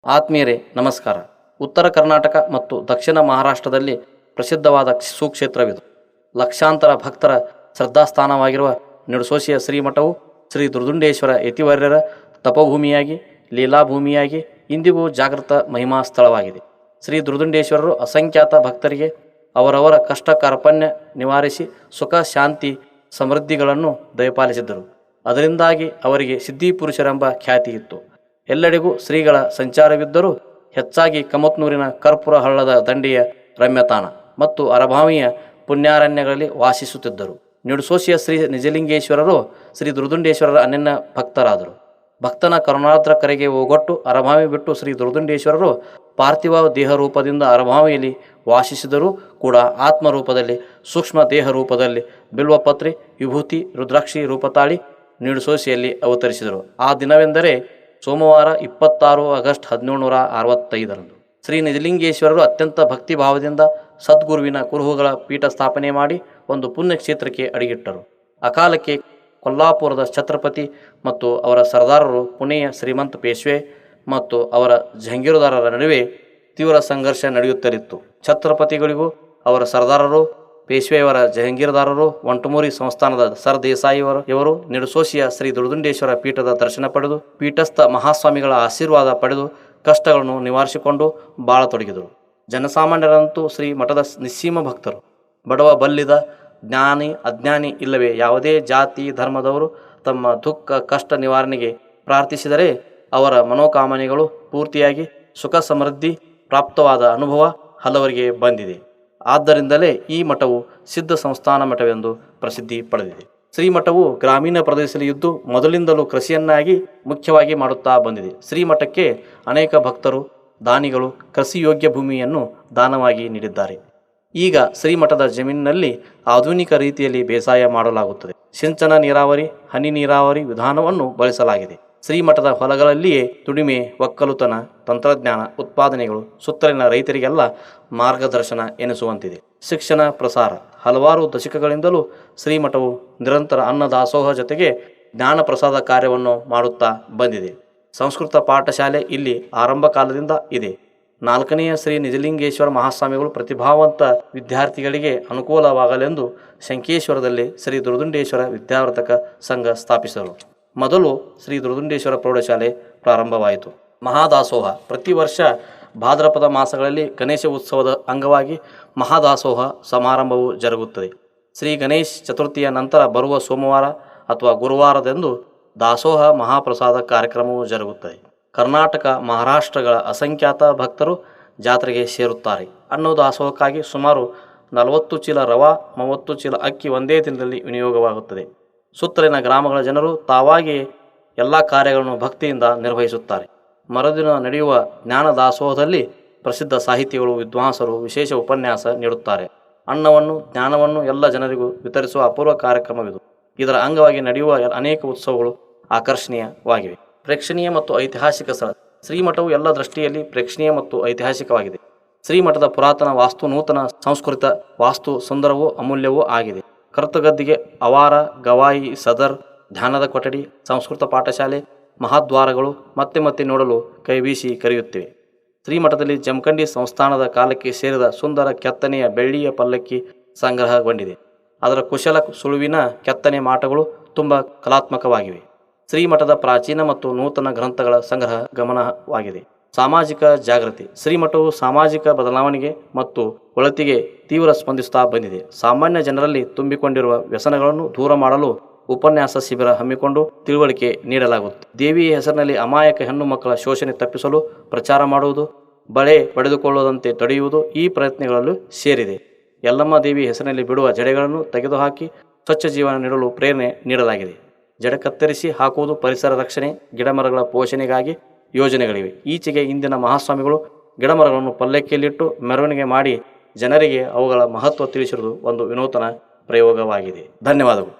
ಆತ್ಮೀಯರೇ ನಮಸ್ಕಾರ. ಉತ್ತರ ಕರ್ನಾಟಕ ಮತ್ತು ದಕ್ಷಿಣ ಮಹಾರಾಷ್ಟ್ರದಲ್ಲಿ ಪ್ರಸಿದ್ಧವಾದ ಸುಕ್ಷೇತ್ರವಿದು. ಲಕ್ಷಾಂತರ ಭಕ್ತರ ಶ್ರದ್ಧಾಸ್ಥಾನವಾಗಿರುವ ನಿಡಸೋಸಿಯ ಶ್ರೀಮಠವು ಶ್ರೀ ದುರ್ದುಂಡೇಶ್ವರ ಯತಿವರ್ಯರ ತಪಭೂಮಿಯಾಗಿ ಲೀಲಾಭೂಮಿಯಾಗಿ ಇಂದಿಗೂ ಜಾಗೃತ ಮಹಿಮಾ ಸ್ಥಳವಾಗಿದೆ. ಶ್ರೀ ದುರ್ದುಂಡೇಶ್ವರರು ಅಸಂಖ್ಯಾತ ಭಕ್ತರಿಗೆ ಅವರವರ ಕಷ್ಟ ಕಾರ್ಪಣ್ಯ ನಿವಾರಿಸಿ ಸುಖ ಶಾಂತಿ ಸಮೃದ್ಧಿಗಳನ್ನು ದಯಪಾಲಿಸಿದ್ದರು. ಅದರಿಂದಾಗಿ ಅವರಿಗೆ ಸಿದ್ಧಿಪುರುಷರೆಂಬ ಖ್ಯಾತಿ ಇತ್ತು. ಎಲ್ಲೆಡೆಗೂ ಶ್ರೀಗಳ ಸಂಚಾರವಿದ್ದರೂ ಹೆಚ್ಚಾಗಿ ಕಮತ್ನೂರಿನ ಕರ್ಪೂರ ಹಳ್ಳದ ದಂಡೆಯ ರಮ್ಯತಾಣ ಮತ್ತು ಅರಭಾವಿಯ ಪುಣ್ಯಾರಣ್ಯಗಳಲ್ಲಿ ವಾಸಿಸುತ್ತಿದ್ದರು. ನಿಡಸೋಸಿಯ ಶ್ರೀ ನಿಜಲಿಂಗೇಶ್ವರರು ಶ್ರೀ ದುರ್ದುಂಡೇಶ್ವರರ ಅನನ್ಯ ಭಕ್ತರಾದರು. ಭಕ್ತನ ಕರುಣಾರ್ದ್ರ ಕರೆಗೆ ಹೋಗೊಟ್ಟು ಅರಭಾವಿ ಬಿಟ್ಟು ಶ್ರೀ ದುರ್ದುಂಡೇಶ್ವರರು ಪಾರ್ಥಿವ ದೇಹ ರೂಪದಿಂದ ಅರಭಾವಿಯಲ್ಲಿ ವಾಸಿಸಿದರೂ ಕೂಡ ಆತ್ಮರೂಪದಲ್ಲಿ ಸೂಕ್ಷ್ಮ ದೇಹ ರೂಪದಲ್ಲಿ ಬಿಲ್ವಪತ್ರಿ ವಿಭೂತಿ ರುದ್ರಾಕ್ಷಿ ರೂಪ ತಾಳಿ ನಿಡಸೋಸಿಯಲ್ಲಿ ಅವತರಿಸಿದರು. ಆ ದಿನವೆಂದರೆ ಸೋಮವಾರ 26 ಆಗಸ್ಟ್ 1765ರಂದು. ಶ್ರೀ ನಿಜಲಿಂಗೇಶ್ವರರು ಅತ್ಯಂತ ಭಕ್ತಿಭಾವದಿಂದ ಸದ್ಗುರುವಿನ ಕುರುಹುಗಳ ಪೀಠ ಸ್ಥಾಪನೆ ಮಾಡಿ ಒಂದು ಪುಣ್ಯಕ್ಷೇತ್ರಕ್ಕೆ ಅಡಿಗಿಟ್ಟರು. ಅಕಾಲಕ್ಕೆ ಕೊಲ್ಲಾಪುರದ ಛತ್ರಪತಿ ಮತ್ತು ಅವರ ಸರ್ದಾರರು ಪುಣೆಯ ಶ್ರೀಮಂತ ಪೇಶ್ವೆ ಮತ್ತು ಅವರ ಜಹಂಗೀರುದಾರರ ನಡುವೆ ತೀವ್ರ ಸಂಘರ್ಷ ನಡೆಯುತ್ತಲಿತ್ತು. ಛತ್ರಪತಿಗಳಿಗೂ ಅವರ ಸರ್ದಾರರು, ಪೇಶ್ವೆಯವರ ಜಹಂಗೀರ್ದಾರರು, ಒಂಟಮೂರಿ ಸಂಸ್ಥಾನದ ಸರ್ ದೇಸಾಯಿಯವರು ನಿಡಸೋಸಿಯ ಶ್ರೀ ದುರ್ದುಂಡೇಶ್ವರ ಪೀಠದ ದರ್ಶನ ಪಡೆದು ಪೀಠಸ್ಥ ಮಹಾಸ್ವಾಮಿಗಳ ಆಶೀರ್ವಾದ ಪಡೆದು ಕಷ್ಟಗಳನ್ನು ನಿವಾರಿಸಿಕೊಂಡು ಬಾಳತೊಡಗಿದರು. ಜನಸಾಮಾನ್ಯರಂತೂ ಶ್ರೀ ಮಠದ ನಿಸ್ಸೀಮ ಭಕ್ತರು. ಬಡವ ಬಲ್ಲಿದ, ಜ್ಞಾನಿ ಅಜ್ಞಾನಿ ಇಲ್ಲವೇ ಯಾವುದೇ ಜಾತಿ ಧರ್ಮದವರು ತಮ್ಮ ದುಃಖ ಕಷ್ಟ ನಿವಾರಣೆಗೆ ಪ್ರಾರ್ಥಿಸಿದರೆ ಅವರ ಮನೋಕಾಮನೆಗಳು ಪೂರ್ತಿಯಾಗಿ ಸುಖ ಸಮೃದ್ಧಿ ಪ್ರಾಪ್ತವಾದ ಅನುಭವ ಹಲವರಿಗೆ ಬಂದಿದೆ. ಆದ್ದರಿಂದಲೇ ಈ ಮಠವು ಸಿದ್ಧ ಸಂಸ್ಥಾನ ಮಠವೆಂದು ಪ್ರಸಿದ್ಧಿ ಪಡೆದಿದೆ. ಶ್ರೀಮಠವು ಗ್ರಾಮೀಣ ಪ್ರದೇಶದಲ್ಲಿ ಇದ್ದು ಮೊದಲಿಂದಲೂ ಕೃಷಿಯನ್ನಾಗಿ ಮುಖ್ಯವಾಗಿ ಮಾಡುತ್ತಾ ಬಂದಿದೆ. ಶ್ರೀಮಠಕ್ಕೆ ಅನೇಕ ಭಕ್ತರು ದಾನಿಗಳು ಕೃಷಿ ಯೋಗ್ಯ ಭೂಮಿಯನ್ನು ದಾನವಾಗಿ ನೀಡಿದ್ದಾರೆ. ಈಗ ಶ್ರೀಮಠದ ಜಮೀನಿನಲ್ಲಿ ಆಧುನಿಕ ರೀತಿಯಲ್ಲಿ ಬೇಸಾಯ ಮಾಡಲಾಗುತ್ತದೆ. ಸಿಂಚನ ನೀರಾವರಿ, ಹನಿ ನೀರಾವರಿ ವಿಧಾನವನ್ನು ಬಳಸಲಾಗಿದೆ. ಶ್ರೀಮಠದ ಹೊಲಗಳಲ್ಲಿಯೇ ದುಡಿಮೆ, ಒಕ್ಕಲುತನ, ತಂತ್ರಜ್ಞಾನ ಉತ್ಪಾದನೆಗಳು ಸುತ್ತಲಿನ ರೈತರಿಗೆಲ್ಲ ಮಾರ್ಗದರ್ಶನ ಎನಿಸುವಂತಿದೆ. ಶಿಕ್ಷಣ ಪ್ರಸಾರ ಹಲವಾರು ದಶಕಗಳಿಂದಲೂ ಶ್ರೀಮಠವು ನಿರಂತರ ಅನ್ನದಾಸೋಹ ಜೊತೆಗೆ ಜ್ಞಾನ ಪ್ರಸಾದ ಕಾರ್ಯವನ್ನು ಮಾಡುತ್ತಾ ಬಂದಿದೆ. ಸಂಸ್ಕೃತ ಪಾಠಶಾಲೆ ಇಲ್ಲಿ ಆರಂಭ ಕಾಲದಿಂದ ಇದೆ. 4ನೆಯ ಶ್ರೀ ನಿಜಲಿಂಗೇಶ್ವರ ಮಹಾಸ್ವಾಮಿಗಳು ಪ್ರತಿಭಾವಂತ ವಿದ್ಯಾರ್ಥಿಗಳಿಗೆ ಅನುಕೂಲವಾಗಲೆಂದು ಶಂಕೇಶ್ವರದಲ್ಲಿ ಶ್ರೀ ದುರ್ದುಂಡೇಶ್ವರ ವಿದ್ಯಾವರ್ಧಕ ಸಂಘ ಸ್ಥಾಪಿಸಿದರು. ಮೊದಲು ಶ್ರೀ ದುರ್ದುಂಡೇಶ್ವರ ಪ್ರೌಢಶಾಲೆ ಪ್ರಾರಂಭವಾಯಿತು. ಮಹಾದಾಸೋಹ ಪ್ರತಿ ವರ್ಷ ಭಾದ್ರಪದ ಮಾಸಗಳಲ್ಲಿ ಗಣೇಶ ಉತ್ಸವದ ಅಂಗವಾಗಿ ಮಹಾದಾಸೋಹ ಸಮಾರಂಭವು ಜರುಗುತ್ತದೆ. ಶ್ರೀ ಗಣೇಶ್ ಚತುರ್ಥಿಯ ನಂತರ ಬರುವ ಸೋಮವಾರ ಅಥವಾ ಗುರುವಾರದಂದು ದಾಸೋಹ ಮಹಾಪ್ರಸಾದ ಕಾರ್ಯಕ್ರಮವು ಜರುಗುತ್ತದೆ. ಕರ್ನಾಟಕ ಮಹಾರಾಷ್ಟ್ರಗಳ ಅಸಂಖ್ಯಾತ ಭಕ್ತರು ಜಾತ್ರೆಗೆ ಸೇರುತ್ತಾರೆ. ಅನ್ನೋ ದಾಸೋಹಕ್ಕಾಗಿ ಸುಮಾರು 40 ಚೀಲ ರವಾ, 30 ಚೀಲ ಅಕ್ಕಿ ಒಂದೇ ದಿನದಲ್ಲಿ ವಿನಿಯೋಗವಾಗುತ್ತದೆ. ಸುತ್ತಲಿನ ಗ್ರಾಮಗಳ ಜನರು ತಾವಾಗಿ ಎಲ್ಲ ಕಾರ್ಯಗಳನ್ನು ಭಕ್ತಿಯಿಂದ ನಿರ್ವಹಿಸುತ್ತಾರೆ. ಮರುದಿನ ನಡೆಯುವ ಜ್ಞಾನ ದಾಸೋಹದಲ್ಲಿ ಪ್ರಸಿದ್ಧ ಸಾಹಿತಿಗಳು, ವಿದ್ವಾಂಸರು ವಿಶೇಷ ಉಪನ್ಯಾಸ ನೀಡುತ್ತಾರೆ. ಅನ್ನವನ್ನು ಜ್ಞಾನವನ್ನು ಎಲ್ಲ ಜನರಿಗೂ ವಿತರಿಸುವ ಅಪೂರ್ವ ಕಾರ್ಯಕ್ರಮವಿದು. ಇದರ ಅಂಗವಾಗಿ ನಡೆಯುವ ಅನೇಕ ಉತ್ಸವಗಳು ಆಕರ್ಷಣೀಯವಾಗಿವೆ. ಪ್ರೇಕ್ಷಣೀಯ ಮತ್ತು ಐತಿಹಾಸಿಕ ಸ್ಥಳ ಶ್ರೀಮಠವು ಎಲ್ಲ ದೃಷ್ಟಿಯಲ್ಲಿ ಪ್ರೇಕ್ಷಣೀಯ ಮತ್ತು ಐತಿಹಾಸಿಕವಾಗಿದೆ. ಶ್ರೀಮಠದ ಪುರಾತನ ವಾಸ್ತು ನೂತನ ಸಂಸ್ಕೃತ ವಾಸ್ತು ಸುಂದರವೂ ಅಮೂಲ್ಯವೂ ಆಗಿದೆ. ಕರ್ತಗದ್ದಿಗೆ, ಅವಾರ, ಗವಾಯಿ, ಸದರ್, ಧ್ಯಾನದ ಕೊಠಡಿ, ಸಂಸ್ಕೃತ ಪಾಠಶಾಲೆ, ಮಹಾದ್ವಾರಗಳು ಮತ್ತೆ ಮತ್ತೆ ನೋಡಲು ಕೈಬೀಸಿ ಕರೆಯುತ್ತಿವೆ. ಶ್ರೀಮಠದಲ್ಲಿ ಜಮಖಂಡಿ ಸಂಸ್ಥಾನದ ಕಾಲಕ್ಕೆ ಸೇರಿದ ಸುಂದರ ಕೆತ್ತನೆಯ ಬೆಳ್ಳಿಯ ಪಲ್ಲಕ್ಕಿ ಸಂಗ್ರಹಗೊಂಡಿದೆ. ಅದರ ಕುಶಲ ಸುಳುವಿನ ಕೆತ್ತನೆ ಮಾಟಗಳು ತುಂಬ ಕಲಾತ್ಮಕವಾಗಿವೆ. ಶ್ರೀಮಠದ ಪ್ರಾಚೀನ ಮತ್ತು ನೂತನ ಗ್ರಂಥಗಳ ಸಂಗ್ರಹ ಗಮನವಾಗಿದೆ. ಸಾಮಾಜಿಕ ಜಾಗೃತಿ ಶ್ರೀಮಠವು ಸಾಮಾಜಿಕ ಬದಲಾವಣೆಗೆ ಮತ್ತು ಒಳತಿಗೆ ತೀವ್ರ ಸ್ಪಂದಿಸುತ್ತಾ ಬಂದಿದೆ. ಸಾಮಾನ್ಯ ಜನರಲ್ಲಿ ತುಂಬಿಕೊಂಡಿರುವ ವ್ಯಸನಗಳನ್ನು ದೂರ ಮಾಡಲು ಉಪನ್ಯಾಸ ಶಿಬಿರ ಹಮ್ಮಿಕೊಂಡು ತಿಳುವಳಿಕೆ ನೀಡಲಾಗುತ್ತದೆ. ದೇವಿಯ ಹೆಸರಿನಲ್ಲಿ ಅಮಾಯಕ ಹೆಣ್ಣು ಮಕ್ಕಳ ಶೋಷಣೆ ತಪ್ಪಿಸಲು ಪ್ರಚಾರ ಮಾಡುವುದು, ಬಳೆ ಪಡೆದುಕೊಳ್ಳದಂತೆ ತಡೆಯುವುದು ಈ ಪ್ರಯತ್ನಗಳಲ್ಲೂ ಸೇರಿದೆ. ಯಲ್ಲಮ್ಮ ದೇವಿ ಹೆಸರಿನಲ್ಲಿ ಬಿಡುವ ಜಡೆಗಳನ್ನು ತೆಗೆದುಹಾಕಿ ಸ್ವಚ್ಛ ಜೀವನ ನೀಡಲು ಪ್ರೇರಣೆ ನೀಡಲಾಗಿದೆ. ಜಡೆ ಕತ್ತರಿಸಿ ಹಾಕುವುದು ಪರಿಸರ ರಕ್ಷಣೆ, ಗಿಡಮರಗಳ ಪೋಷಣೆಗಾಗಿ ಯೋಜನೆಗಳಿವೆ. ಈಚೆಗೆ ಇಂದಿನ ಮಹಾಸ್ವಾಮಿಗಳು ಗಿಡಮರಗಳನ್ನು ಪಲ್ಲಕ್ಕಿಯಲ್ಲಿಟ್ಟು ಮೆರವಣಿಗೆ ಮಾಡಿ ಜನರಿಗೆ ಅವುಗಳ ಮಹತ್ವ ತಿಳಿಸಿರುವುದು ಒಂದು ವಿನೂತನ ಪ್ರಯೋಗವಾಗಿದೆ. ಧನ್ಯವಾದಗಳು.